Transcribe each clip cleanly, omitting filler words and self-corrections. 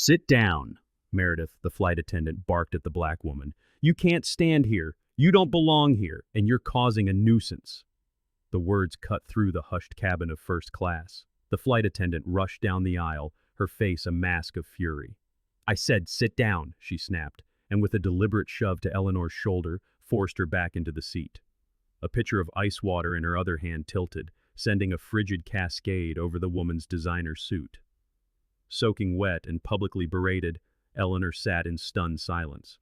"Sit down," Meredith, the flight attendant, barked at the black woman. "You can't stand here. You don't belong here, and you're causing a nuisance." The words cut through the hushed cabin of first class. The flight attendant rushed down the aisle, her face a mask of fury. "I said sit down," she snapped, and with a deliberate shove to Eleanor's shoulder, forced her back into the seat. A pitcher of ice water in her other hand tilted, sending a frigid cascade over the woman's designer suit. Soaking wet and publicly berated, Eleanor sat in stunned silence.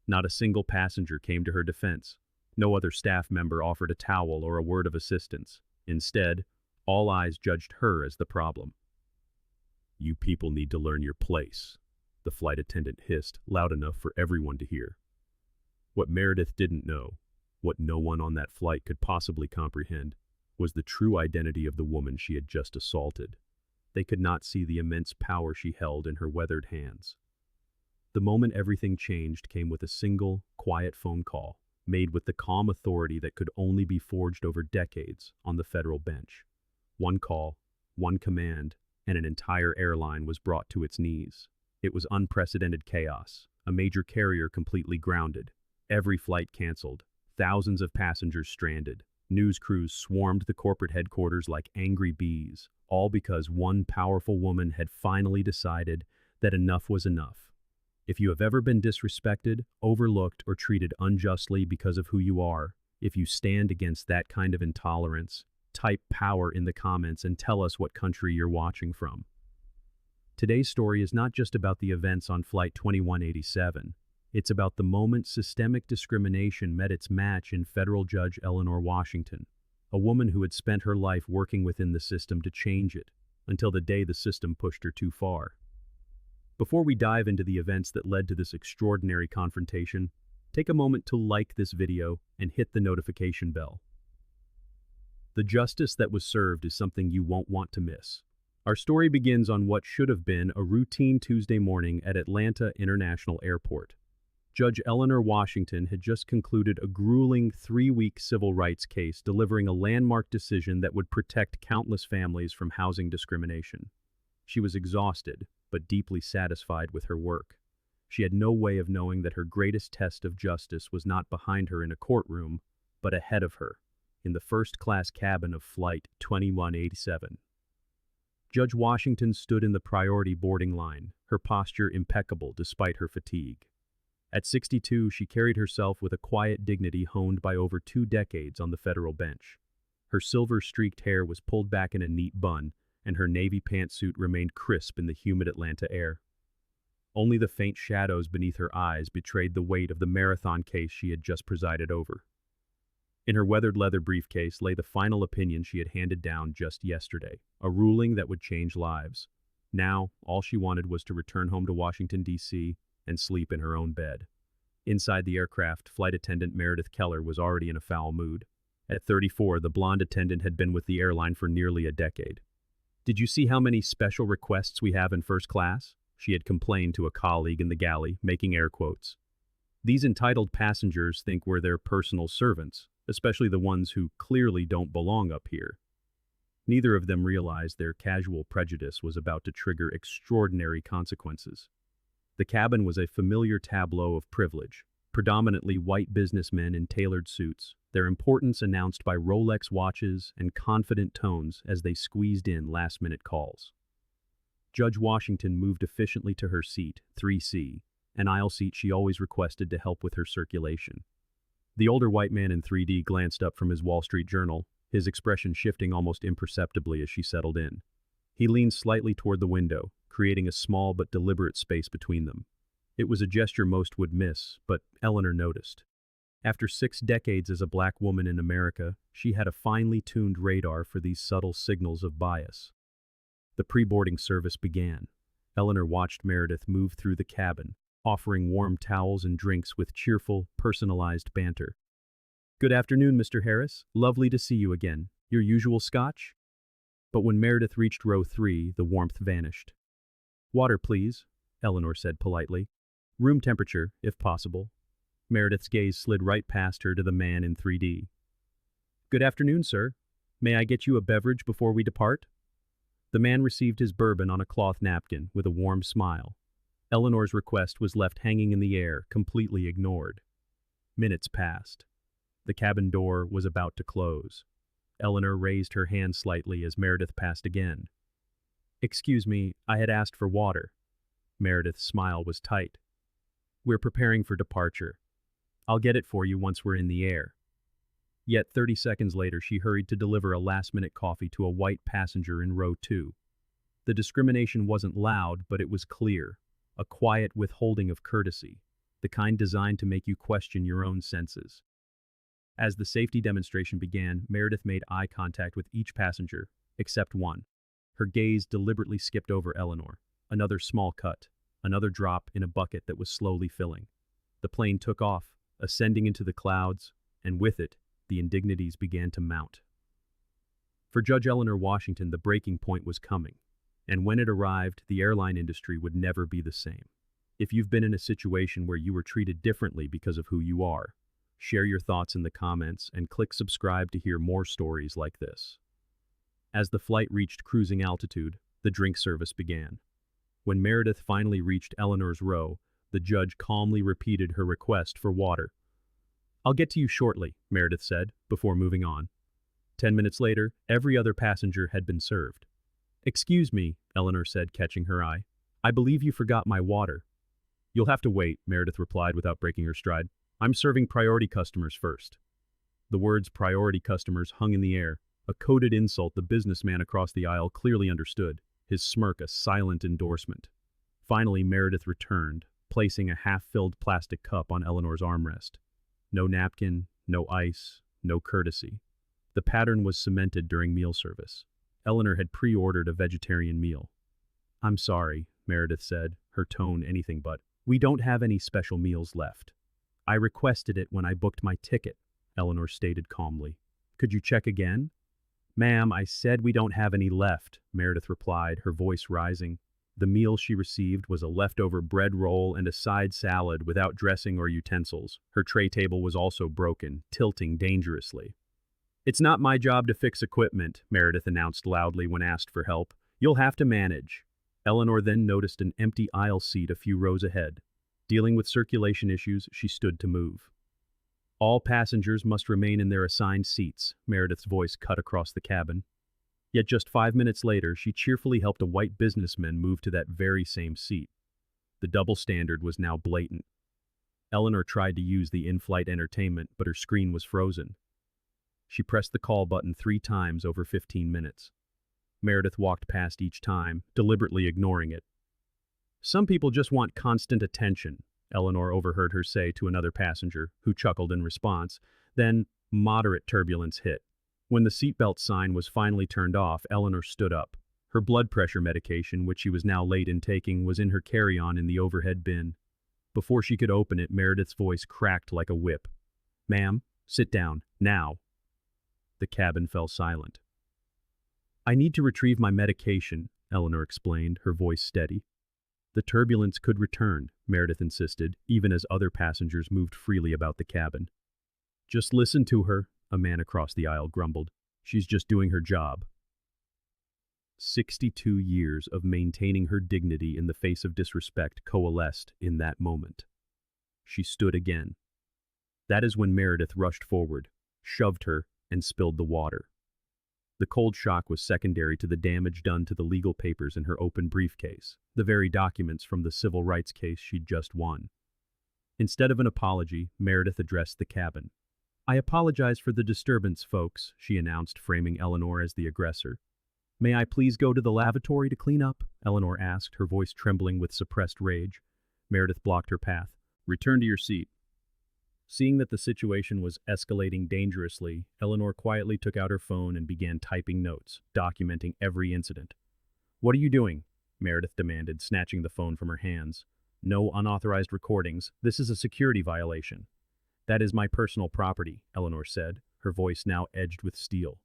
Not a single passenger came to her defense. No other staff member offered a towel or a word of assistance. Instead, all eyes judged her as the problem. "You people need to learn your place," the flight attendant hissed, loud enough for everyone to hear. What Meredith didn't know, what no one on that flight could possibly comprehend, was the true identity of the woman she had just assaulted. They could not see the immense power she held in her weathered hands. The moment everything changed came with a single, quiet phone call, made with the calm authority that could only be forged over decades on the federal bench. One call, one command, and an entire airline was brought to its knees. It was unprecedented chaos, a major carrier completely grounded, every flight canceled, thousands of passengers stranded. News crews swarmed the corporate headquarters like angry bees, all because one powerful woman had finally decided that enough was enough. If you have ever been disrespected, overlooked, or treated unjustly because of who you are, if you stand against that kind of intolerance, type power in the comments and tell us what country you're watching from. Today's story is not just about the events on Flight 2187. It's about the moment systemic discrimination met its match in federal Judge Eleanor Washington, a woman who had spent her life working within the system to change it, until the day the system pushed her too far. Before we dive into the events that led to this extraordinary confrontation, take a moment to like this video and hit the notification bell. The justice that was served is something you won't want to miss. Our story begins on what should have been a routine Tuesday morning at Atlanta International Airport. Judge Eleanor Washington had just concluded a grueling 3-week civil rights case, delivering a landmark decision that would protect countless families from housing discrimination. She was exhausted, but deeply satisfied with her work. She had no way of knowing that her greatest test of justice was not behind her in a courtroom, but ahead of her, in the first-class cabin of Flight 2187. Judge Washington stood in the priority boarding line, her posture impeccable despite her fatigue. At 62, she carried herself with a quiet dignity honed by over 2 decades on the federal bench. Her silver-streaked hair was pulled back in a neat bun, and her navy pantsuit remained crisp in the humid Atlanta air. Only the faint shadows beneath her eyes betrayed the weight of the marathon case she had just presided over. In her weathered leather briefcase lay the final opinion she had handed down just yesterday, a ruling that would change lives. Now, all she wanted was to return home to Washington, D.C., and sleep in her own bed. Inside the aircraft, flight attendant Meredith Keller was already in a foul mood. At 34, the blonde attendant had been with the airline for nearly a decade. "Did you see how many special requests we have in first class?" she had complained to a colleague in the galley, making air quotes. "These entitled passengers think we're their personal servants, especially the ones who clearly don't belong up here." Neither of them realized their casual prejudice was about to trigger extraordinary consequences. The cabin was a familiar tableau of privilege, predominantly white businessmen in tailored suits, their importance announced by Rolex watches and confident tones as they squeezed in last-minute calls. Judge Washington moved efficiently to her seat, 3C, an aisle seat she always requested to help with her circulation. The older white man in 3D glanced up from his Wall Street Journal, his expression shifting almost imperceptibly as she settled in. He leaned slightly toward the window, creating a small but deliberate space between them. It was a gesture most would miss, but Eleanor noticed. After 6 decades as a black woman in America, she had a finely tuned radar for these subtle signals of bias. The pre-boarding service began. Eleanor watched Meredith move through the cabin, offering warm towels and drinks with cheerful, personalized banter. "Good afternoon, Mr. Harris. Lovely to see you again. Your usual scotch?" But when Meredith reached row 3, the warmth vanished. "Water, please," Eleanor said politely. "Room temperature, if possible." Meredith's gaze slid right past her to the man in 3D. "Good afternoon, sir. May I get you a beverage before we depart?" The man received his bourbon on a cloth napkin with a warm smile. Eleanor's request was left hanging in the air, completely ignored. Minutes passed. The cabin door was about to close. Eleanor raised her hand slightly as Meredith passed again. "Excuse me, I had asked for water." Meredith's smile was tight. "We're preparing for departure. I'll get it for you once we're in the air." Yet 30 seconds later she hurried to deliver a last-minute coffee to a white passenger in row 2. The discrimination wasn't loud, but it was clear. A quiet withholding of courtesy, the kind designed to make you question your own senses. As the safety demonstration began, Meredith made eye contact with each passenger, except one. Her gaze deliberately skipped over Eleanor. Another small cut, another drop in a bucket that was slowly filling. The plane took off, ascending into the clouds, and with it, the indignities began to mount. For Judge Eleanor Washington, the breaking point was coming. And when it arrived, the airline industry would never be the same. If you've been in a situation where you were treated differently because of who you are, share your thoughts in the comments and click subscribe to hear more stories like this. As the flight reached cruising altitude, the drink service began. When Meredith finally reached Eleanor's row, the judge calmly repeated her request for water. "I'll get to you shortly," Meredith said, before moving on. 10 minutes later, every other passenger had been served. "Excuse me," Eleanor said, catching her eye. "I believe you forgot my water." "You'll have to wait," Meredith replied without breaking her stride. "I'm serving priority customers first." The words priority customers hung in the air, a coded insult the businessman across the aisle clearly understood, his smirk a silent endorsement. Finally, Meredith returned, placing a half-filled plastic cup on Eleanor's armrest. No napkin, no ice, no courtesy. The pattern was cemented during meal service. Eleanor had pre-ordered a vegetarian meal. "I'm sorry," Meredith said, her tone anything but. "We don't have any special meals left." "I requested it when I booked my ticket," Eleanor stated calmly. "Could you check again?" "Ma'am, I said we don't have any left," Meredith replied, her voice rising. The meal she received was a leftover bread roll and a side salad without dressing or utensils. Her tray table was also broken, tilting dangerously. "It's not my job to fix equipment," Meredith announced loudly when asked for help. "You'll have to manage." Eleanor then noticed an empty aisle seat a few rows ahead. Dealing with circulation issues, she stood to move. "All passengers must remain in their assigned seats," Meredith's voice cut across the cabin. Yet just 5 minutes later, she cheerfully helped a white businessman move to that very same seat. The double standard was now blatant. Eleanor tried to use the in-flight entertainment, but her screen was frozen. She pressed the call button 3 times over 15 minutes. Meredith walked past each time, deliberately ignoring it. "Some people just want constant attention," Eleanor overheard her say to another passenger, who chuckled in response. Then, moderate turbulence hit. When the seatbelt sign was finally turned off, Eleanor stood up. Her blood pressure medication, which she was now late in taking, was in her carry-on in the overhead bin. Before she could open it, Meredith's voice cracked like a whip. "Ma'am, sit down, now." The cabin fell silent. "I need to retrieve my medication," Eleanor explained, her voice steady. "The turbulence could return," Meredith insisted, even as other passengers moved freely about the cabin. "Just listen to her," a man across the aisle grumbled. "She's just doing her job." 62 years of maintaining her dignity in the face of disrespect coalesced in that moment. She stood again. That is when Meredith rushed forward, shoved her, and spilled the water. The cold shock was secondary to the damage done to the legal papers in her open briefcase, the very documents from the civil rights case she'd just won. Instead of an apology, Meredith addressed the cabin. "I apologize for the disturbance, folks," she announced, framing Eleanor as the aggressor. "May I please go to the lavatory to clean up?" Eleanor asked, her voice trembling with suppressed rage. Meredith blocked her path. "Return to your seat." Seeing that the situation was escalating dangerously, Eleanor quietly took out her phone and began typing notes, documenting every incident. "What are you doing?" Meredith demanded, snatching the phone from her hands. "No unauthorized recordings. This is a security violation." "That is my personal property," Eleanor said, her voice now edged with steel.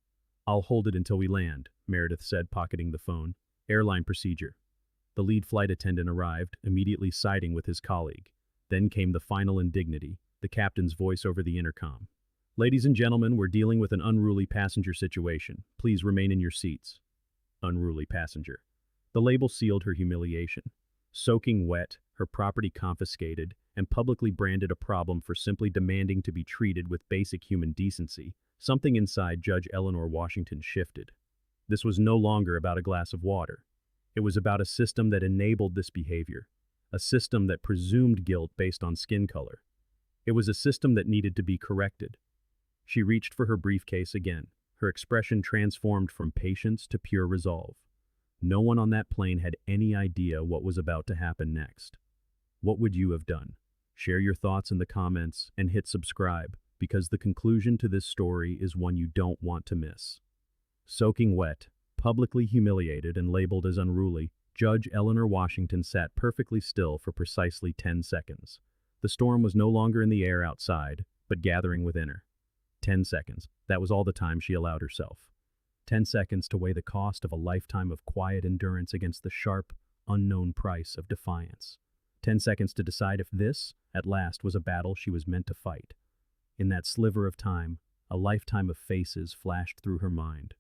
"I'll hold it until we land," Meredith said, pocketing the phone. "Airline procedure." The lead flight attendant arrived, immediately siding with his colleague. Then came the final indignity, the captain's voice over the intercom. "Ladies and gentlemen, we're dealing with an unruly passenger situation. Please remain in your seats." Unruly passenger. The label sealed her humiliation. Soaking wet, her property confiscated, and publicly branded a problem for simply demanding to be treated with basic human decency, something inside Judge Eleanor Washington shifted. This was no longer about a glass of water. It was about a system that enabled this behavior, a system that presumed guilt based on skin color. It was a system that needed to be corrected. She reached for her briefcase again, her expression transformed from patience to pure resolve. No one on that plane had any idea what was about to happen next. What would you have done? Share your thoughts in the comments and hit subscribe, because the conclusion to this story is one you don't want to miss. Soaking wet, publicly humiliated and labeled as unruly, Judge Eleanor Washington sat perfectly still for precisely 10 seconds. The storm was no longer in the air outside, but gathering within her. 10 seconds. That was all the time she allowed herself. 10 seconds to weigh the cost of a lifetime of quiet endurance against the sharp, unknown price of defiance. 10 seconds to decide if this, at last, was a battle she was meant to fight. In that sliver of time, a lifetime of faces flashed through her mind.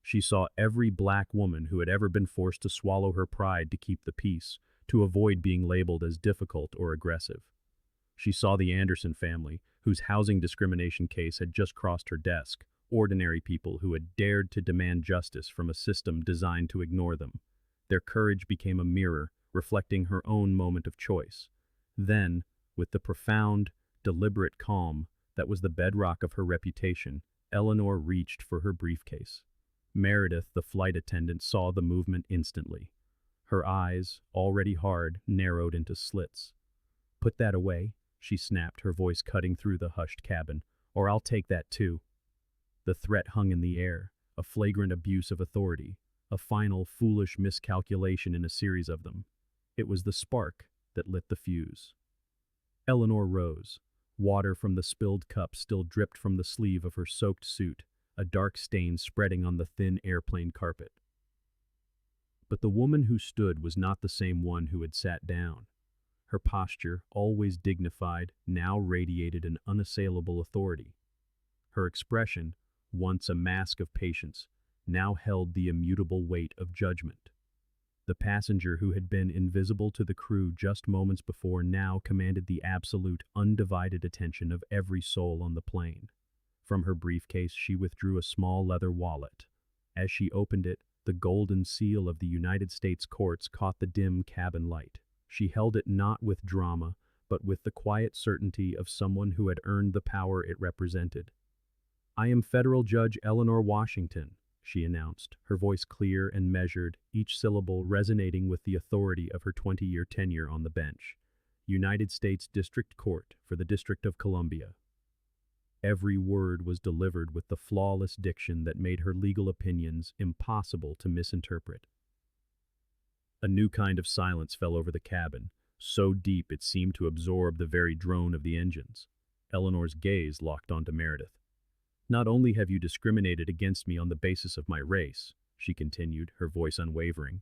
She saw every black woman who had ever been forced to swallow her pride to keep the peace, to avoid being labeled as difficult or aggressive. She saw the Anderson family, whose housing discrimination case had just crossed her desk, ordinary people who had dared to demand justice from a system designed to ignore them. Their courage became a mirror, reflecting her own moment of choice. Then, with the profound, deliberate calm that was the bedrock of her reputation, Eleanor reached for her briefcase. Meredith, the flight attendant, saw the movement instantly. Her eyes, already hard, narrowed into slits. "Put that away," she snapped, her voice cutting through the hushed cabin, "or I'll take that too." The threat hung in the air, a flagrant abuse of authority, a final, foolish miscalculation in a series of them. It was the spark that lit the fuse. Eleanor rose. Water from the spilled cup still dripped from the sleeve of her soaked suit, a dark stain spreading on the thin airplane carpet. But the woman who stood was not the same one who had sat down. Her posture, always dignified, now radiated an unassailable authority. Her expression, once a mask of patience, now held the immutable weight of judgment. The passenger who had been invisible to the crew just moments before now commanded the absolute, undivided attention of every soul on the plane. From her briefcase she withdrew a small leather wallet. As she opened it, the golden seal of the United States courts caught the dim cabin light. She held it not with drama, but with the quiet certainty of someone who had earned the power it represented. "I am Federal Judge Eleanor Washington," she announced, her voice clear and measured, each syllable resonating with the authority of her 20-year tenure on the bench. "United States District Court for the District of Columbia." Every word was delivered with the flawless diction that made her legal opinions impossible to misinterpret. A new kind of silence fell over the cabin, so deep it seemed to absorb the very drone of the engines. Eleanor's gaze locked onto Meredith. "Not only have you discriminated against me on the basis of my race," she continued, her voice unwavering,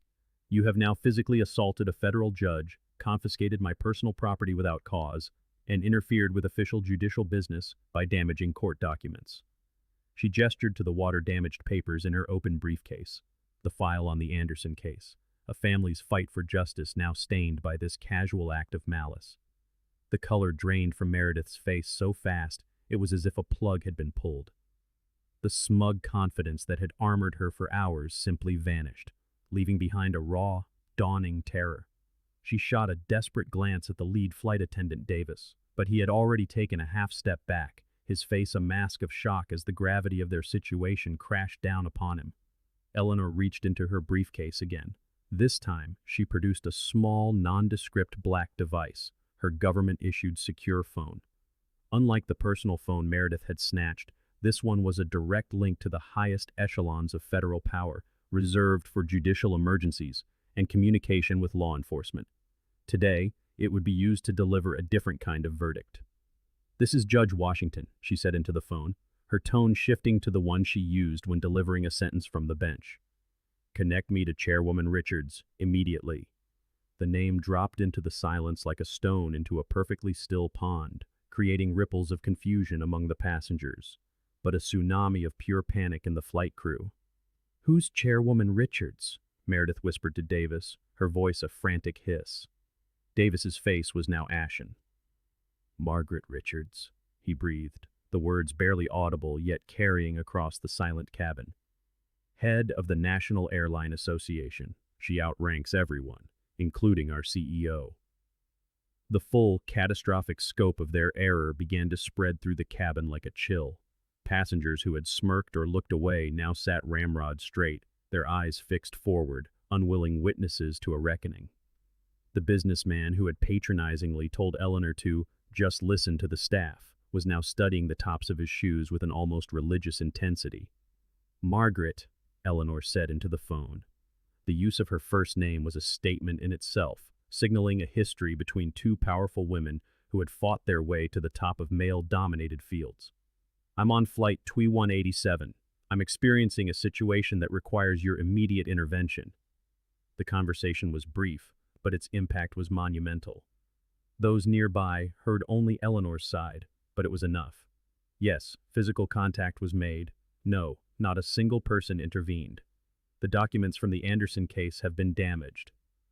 "you have now physically assaulted a federal judge, confiscated my personal property without cause, and interfered with official judicial business by damaging court documents." She gestured to the water-damaged papers in her open briefcase, the file on the Anderson case, a family's fight for justice now stained by this casual act of malice. The color drained from Meredith's face so fast it was as if a plug had been pulled. The smug confidence that had armored her for hours simply vanished, leaving behind a raw, dawning terror. She shot a desperate glance at the lead flight attendant, Davis, but he had already taken a half-step back, his face a mask of shock as the gravity of their situation crashed down upon him. Eleanor reached into her briefcase again. This time, she produced a small, nondescript black device, her government-issued secure phone. Unlike the personal phone Meredith had snatched, this one was a direct link to the highest echelons of federal power, reserved for judicial emergencies and communication with law enforcement. Today, it would be used to deliver a different kind of verdict. "This is Judge Washington," she said into the phone, her tone shifting to the one she used when delivering a sentence from the bench. "Connect me to Chairwoman Richards, immediately." The name dropped into the silence like a stone into a perfectly still pond, creating ripples of confusion among the passengers, but a tsunami of pure panic in the flight crew. "Who's Chairwoman Richards?" Meredith whispered to Davis, her voice a frantic hiss. Davis's face was now ashen. "Margaret Richards," he breathed, the words barely audible yet carrying across the silent cabin. "Head of the National Airline Association. She outranks everyone, including our CEO." The full, catastrophic scope of their error began to spread through the cabin like a chill. Passengers who had smirked or looked away now sat ramrod straight, their eyes fixed forward, unwilling witnesses to a reckoning. The businessman who had patronizingly told Eleanor to just listen to the staff was now studying the tops of his shoes with an almost religious intensity. "Margaret," Eleanor said into the phone. The use of her first name was a statement in itself, signaling a history between two powerful women who had fought their way to the top of male-dominated fields. "I'm on flight TWI-187. I'm experiencing a situation that requires your immediate intervention." The conversation was brief, but its impact was monumental. Those nearby heard only Eleanor's side, but it was enough. Yes, physical contact was made. No, not a single person intervened. "The documents from the Anderson case have been damaged."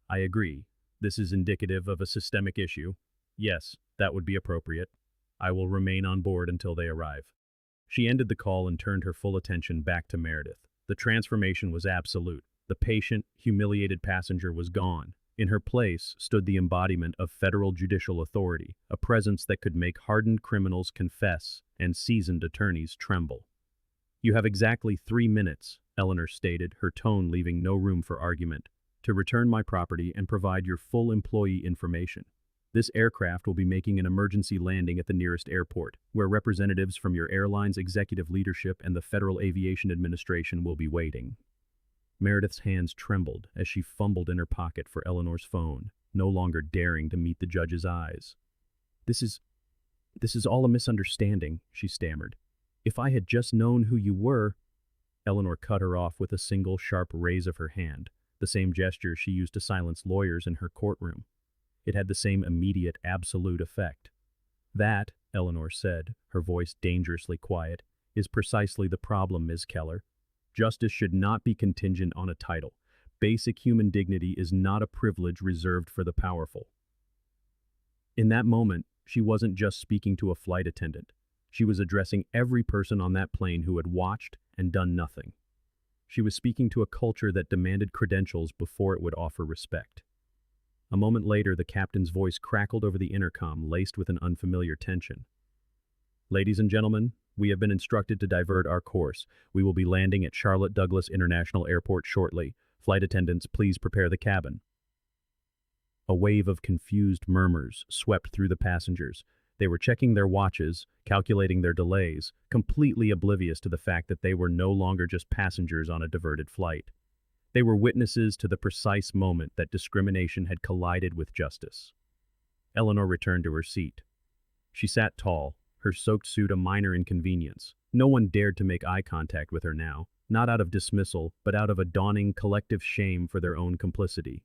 "I agree. This is indicative of a systemic issue." "Yes, that would be appropriate. I will remain on board until they arrive." She ended the call and turned her full attention back to Meredith. The transformation was absolute. The patient, humiliated passenger was gone. In her place stood the embodiment of federal judicial authority, a presence that could make hardened criminals confess and seasoned attorneys tremble. "You have exactly 3 minutes," Eleanor stated, her tone leaving no room for argument, "to return my property and provide your full employee information. This aircraft will be making an emergency landing at the nearest airport, where representatives from your airline's executive leadership and the Federal Aviation Administration will be waiting." Meredith's hands trembled as she fumbled in her pocket for Eleanor's phone, no longer daring to meet the judge's eyes. This is all a misunderstanding," she stammered. "If I had just known who you were—" Eleanor cut her off with a single sharp raise of her hand, the same gesture she used to silence lawyers in her courtroom. It had the same immediate, absolute effect. "That," Eleanor said, her voice dangerously quiet, "is precisely the problem, Ms. Keller. Justice should not be contingent on a title. Basic human dignity is not a privilege reserved for the powerful." In that moment, she wasn't just speaking to a flight attendant. She was addressing every person on that plane who had watched and done nothing. She was speaking to a culture that demanded credentials before it would offer respect. A moment later, the captain's voice crackled over the intercom, laced with an unfamiliar tension. "Ladies and gentlemen, we have been instructed to divert our course. We will be landing at Charlotte Douglas International Airport shortly. Flight attendants, please prepare the cabin." A wave of confused murmurs swept through the passengers. They were checking their watches, calculating their delays, completely oblivious to the fact that they were no longer just passengers on a diverted flight. They were witnesses to the precise moment that discrimination had collided with justice. Eleanor returned to her seat. She sat tall, her soaked suit a minor inconvenience. No one dared to make eye contact with her now, not out of dismissal, but out of a dawning collective shame for their own complicity.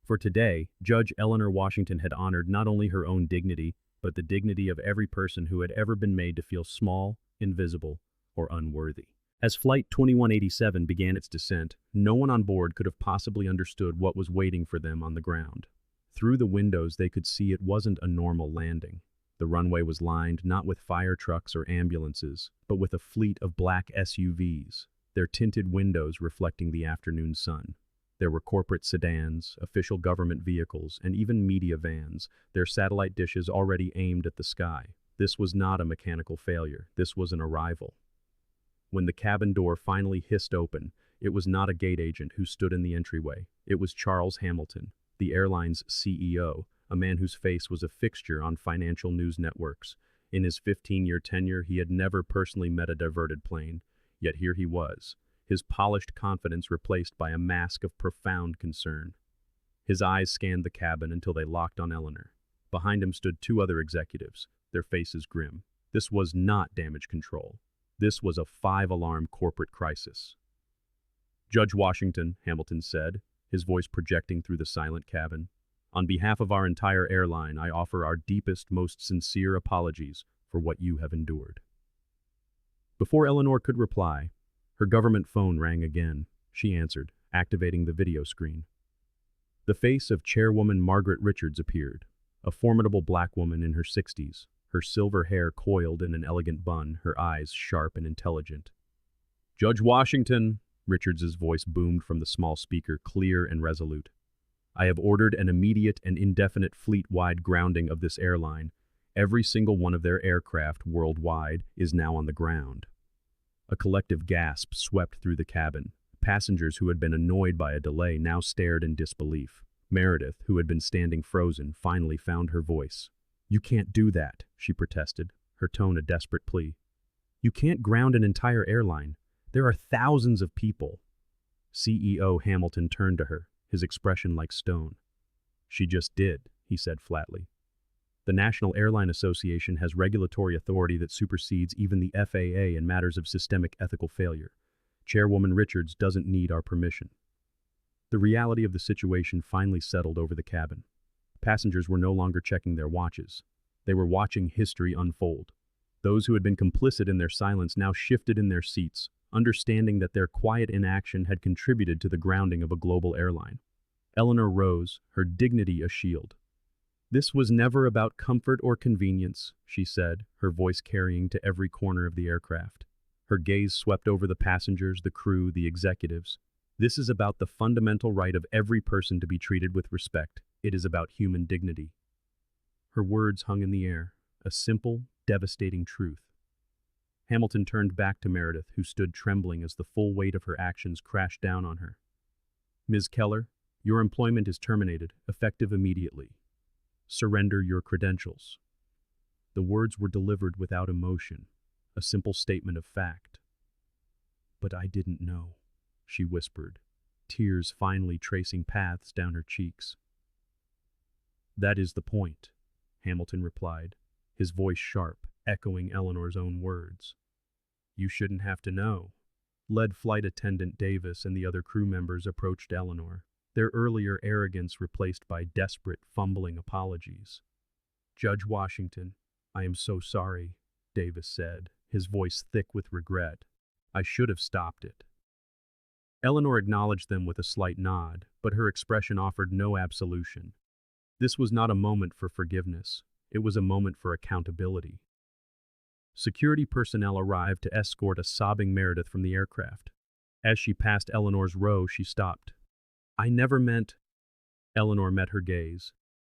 For today, Judge Eleanor Washington had honored not only her own dignity, but the dignity of every person who had ever been made to feel small, invisible, or unworthy. As Flight 2187 began its descent, no one on board could have possibly understood what was waiting for them on the ground. Through the windows they could see it wasn't a normal landing. The runway was lined not with fire trucks or ambulances, but with a fleet of black SUVs, their tinted windows reflecting the afternoon sun. There were corporate sedans, official government vehicles, and even media vans, their satellite dishes already aimed at the sky. This was not a mechanical failure. This was an arrival. When the cabin door finally hissed open, it was not a gate agent who stood in the entryway. It was Charles Hamilton, the airline's CEO, a man whose face was a fixture on financial news networks. In his 15-year tenure, he had never personally met a diverted plane, yet here he was, his polished confidence replaced by a mask of profound concern. His eyes scanned the cabin until they locked on Eleanor. Behind him stood 2 other executives, their faces grim. This was not damage control. This was a 5-alarm corporate crisis. "Judge Washington," Hamilton said, his voice projecting through the silent cabin, "on behalf of our entire airline, I offer our deepest, most sincere apologies for what you have endured." Before Eleanor could reply, her government phone rang again. She answered, activating the video screen. The face of Chairwoman Margaret Richards appeared, a formidable black woman in her 60s, her silver hair coiled in an elegant bun, her eyes sharp and intelligent. "Judge Washington," Richards's voice boomed from the small speaker, clear and resolute. "I have ordered an immediate and indefinite fleet-wide grounding of this airline. Every single one of their aircraft worldwide is now on the ground." A collective gasp swept through the cabin. Passengers who had been annoyed by a delay now stared in disbelief. Meredith, who had been standing frozen, finally found her voice. "You can't do that," she protested, her tone a desperate plea. "You can't ground an entire airline. There are thousands of people." CEO Hamilton turned to her, his expression like stone. "She just did," he said flatly. "The National Airline Association has regulatory authority that supersedes even the FAA in matters of systemic ethical failure. Chairwoman Richards doesn't need our permission." The reality of the situation finally settled over the cabin. Passengers were no longer checking their watches. They were watching history unfold. Those who had been complicit in their silence now shifted in their seats, understanding that their quiet inaction had contributed to the grounding of a global airline. Eleanor rose, her dignity a shield. "This was never about comfort or convenience," she said, her voice carrying to every corner of the aircraft. Her gaze swept over the passengers, the crew, the executives. "This is about the fundamental right of every person to be treated with respect. It is about human dignity." Her words hung in the air, a simple, devastating truth. Hamilton turned back to Meredith, who stood trembling as the full weight of her actions crashed down on her. "Ms. Keller, your employment is terminated, effective immediately. Surrender your credentials." The words were delivered without emotion, a simple statement of fact. "But I didn't know," she whispered, tears finally tracing paths down her cheeks. "That is the point," Hamilton replied, his voice sharp, echoing Eleanor's own words. "You shouldn't have to know." Lead flight attendant Davis and the other crew members approached Eleanor, their earlier arrogance replaced by desperate, fumbling apologies. "Judge Washington, I am so sorry," Davis said, his voice thick with regret. "I should have stopped it." Eleanor acknowledged them with a slight nod, but her expression offered no absolution. This was not a moment for forgiveness. It was a moment for accountability. Security personnel arrived to escort a sobbing Meredith from the aircraft. As she passed Eleanor's row, she stopped. "I never meant—" Eleanor met her gaze.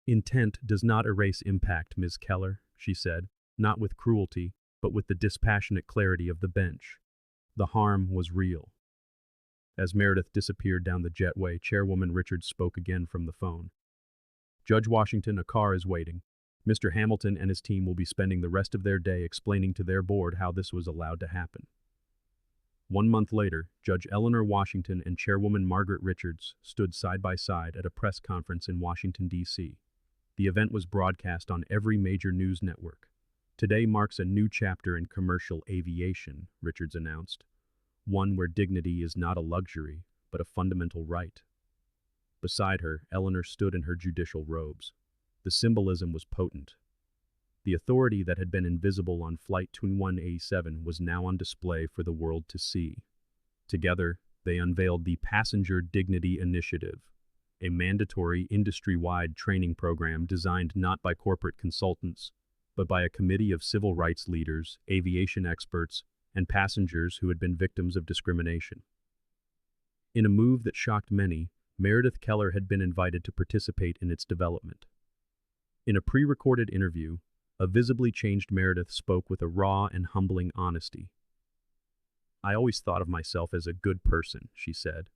"Intent does not erase impact, Ms. Keller," she said, not with cruelty, but with the dispassionate clarity of the bench. The harm was real. As Meredith disappeared down the jetway, Chairwoman Richards spoke again from the phone. "Judge Washington, a car is waiting. Mr. Hamilton and his team will be spending the rest of their day explaining to their board how this was allowed to happen." 1 month later, Judge Eleanor Washington and Chairwoman Margaret Richards stood side by side at a press conference in Washington, D.C. The event was broadcast on every major news network. "Today marks a new chapter in commercial aviation," Richards announced. "One where dignity is not a luxury, but a fundamental right." Beside her, Eleanor stood in her judicial robes. The symbolism was potent. The authority that had been invisible on Flight 2187 was now on display for the world to see. Together, they unveiled the Passenger Dignity Initiative, a mandatory industry-wide training program designed not by corporate consultants, but by a committee of civil rights leaders, aviation experts, and passengers who had been victims of discrimination. In a move that shocked many, Meredith Keller had been invited to participate in its development. In a pre-recorded interview, a visibly changed Meredith spoke with a raw and humbling honesty. "I always thought of myself as a good person," she said,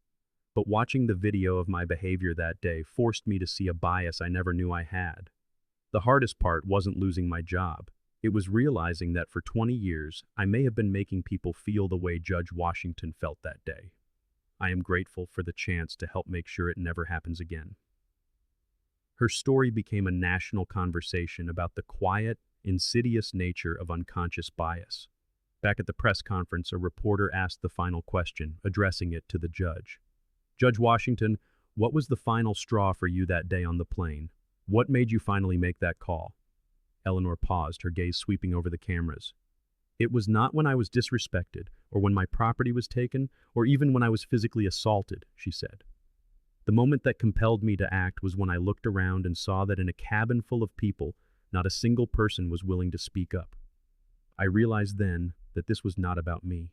"but watching the video of my behavior that day forced me to see a bias I never knew I had. The hardest part wasn't losing my job. It was realizing that for 20 years, I may have been making people feel the way Judge Washington felt that day. I am grateful for the chance to help make sure it never happens again." Her story became a national conversation about the quiet, insidious nature of unconscious bias. Back at the press conference, a reporter asked the final question, addressing it to the judge. "Judge Washington, what was the final straw for you that day on the plane? What made you finally make that call?" Eleanor paused, her gaze sweeping over the cameras. "It was not when I was disrespected, or when my property was taken, or even when I was physically assaulted," she said. The moment that compelled me to act was when I looked around and saw that in a cabin full of people, not a single person was willing to speak up. I realized then that this was not about me.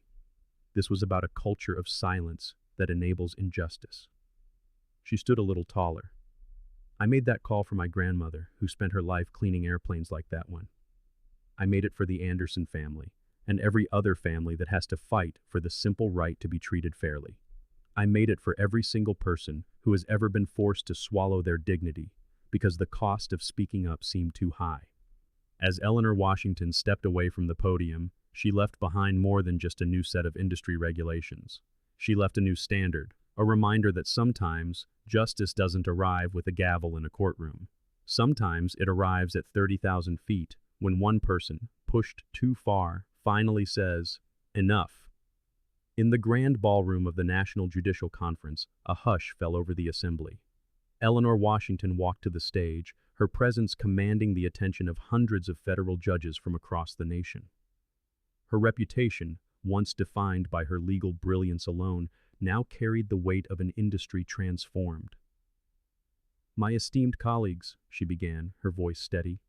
This was about a culture of silence that enables injustice. She stood a little taller. I made that call for my grandmother, who spent her life cleaning airplanes like that one. I made it for the Anderson family, and every other family that has to fight for the simple right to be treated fairly. I made it for every single person who has ever been forced to swallow their dignity because the cost of speaking up seemed too high. As Eleanor Washington stepped away from the podium, she left behind more than just a new set of industry regulations. She left a new standard, a reminder that sometimes justice doesn't arrive with a gavel in a courtroom. Sometimes it arrives at 30,000 feet when one person, pushed too far, finally says, "Enough." In the grand ballroom of the National Judicial Conference, a hush fell over the assembly. Eleanor Washington walked to the stage, her presence commanding the attention of hundreds of federal judges from across the nation. Her reputation, once defined by her legal brilliance alone, now carried the weight of an industry transformed. "My esteemed colleagues," she began, her voice steady,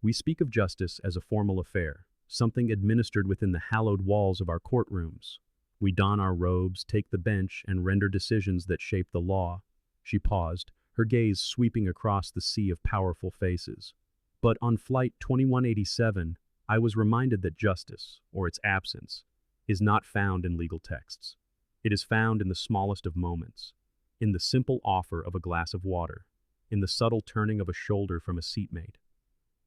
"we speak of justice as a formal affair, something administered within the hallowed walls of our courtrooms. We don our robes, take the bench, and render decisions that shape the law." She paused, her gaze sweeping across the sea of powerful faces. But on Flight 2187, I was reminded that justice, or its absence, is not found in legal texts. It is found in the smallest of moments, in the simple offer of a glass of water, in the subtle turning of a shoulder from a seatmate.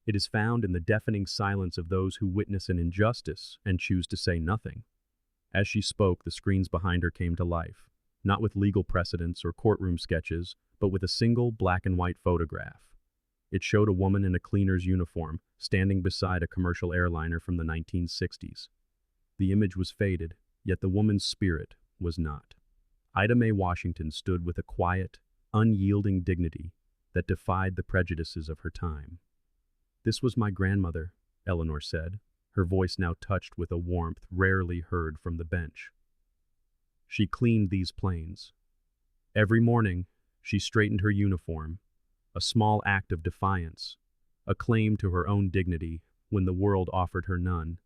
It is found in the deafening silence of those who witness an injustice and choose to say nothing. As she spoke, the screens behind her came to life, not with legal precedents or courtroom sketches, but with a single black and white photograph. It showed a woman in a cleaner's uniform, standing beside a commercial airliner from the 1960s. The image was faded, yet the woman's spirit was not. Ida Mae Washington stood with a quiet, unyielding dignity that defied the prejudices of her time. "This was my grandmother," Eleanor said, her voice now touched with a warmth rarely heard from the bench. "She cleaned these planes. Every morning, she straightened her uniform, a small act of defiance, a claim to her own dignity when the world offered her none.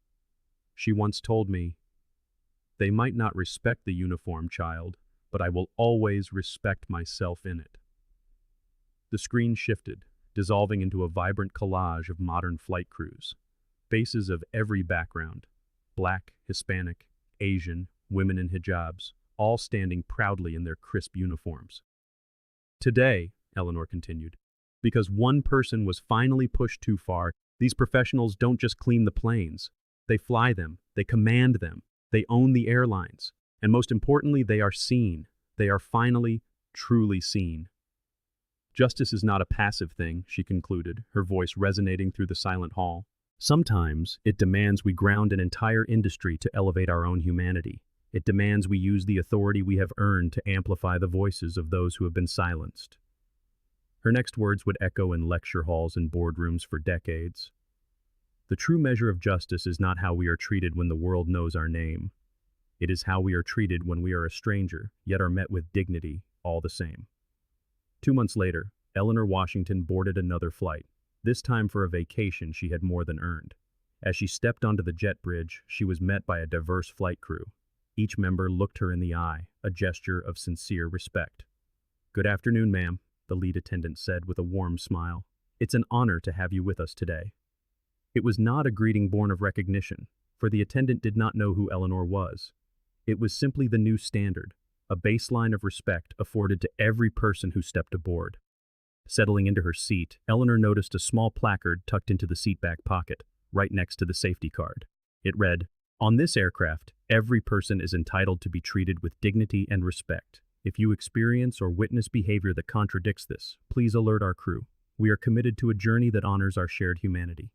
She once told me, 'They might not respect the uniform, child, but I will always respect myself in it.'" The screen shifted, dissolving into a vibrant collage of modern flight crews. Faces of every background, Black, Hispanic, Asian, women in hijabs, all standing proudly in their crisp uniforms. "Today," Eleanor continued, "because one person was finally pushed too far, these professionals don't just clean the planes. They fly them, they command them, they own the airlines, and most importantly, they are seen. They are finally, truly seen." "Justice is not a passive thing," she concluded, her voice resonating through the silent hall. "Sometimes it demands we ground an entire industry to elevate our own humanity. It demands we use the authority we have earned to amplify the voices of those who have been silenced." Her next words would echo in lecture halls and boardrooms for decades. "The true measure of justice is not how we are treated when the world knows our name. It is how we are treated when we are a stranger, yet are met with dignity all the same." 2 months later, Eleanor Washington boarded another flight, this time for a vacation she had more than earned. As she stepped onto the jet bridge, she was met by a diverse flight crew. Each member looked her in the eye, a gesture of sincere respect. "Good afternoon, ma'am," the lead attendant said with a warm smile. "It's an honor to have you with us today." It was not a greeting born of recognition, for the attendant did not know who Eleanor was. It was simply the new standard, a baseline of respect afforded to every person who stepped aboard. Settling into her seat, Eleanor noticed a small placard tucked into the seat back pocket, right next to the safety card. It read, "On this aircraft, every person is entitled to be treated with dignity and respect. If you experience or witness behavior that contradicts this, please alert our crew. We are committed to a journey that honors our shared humanity."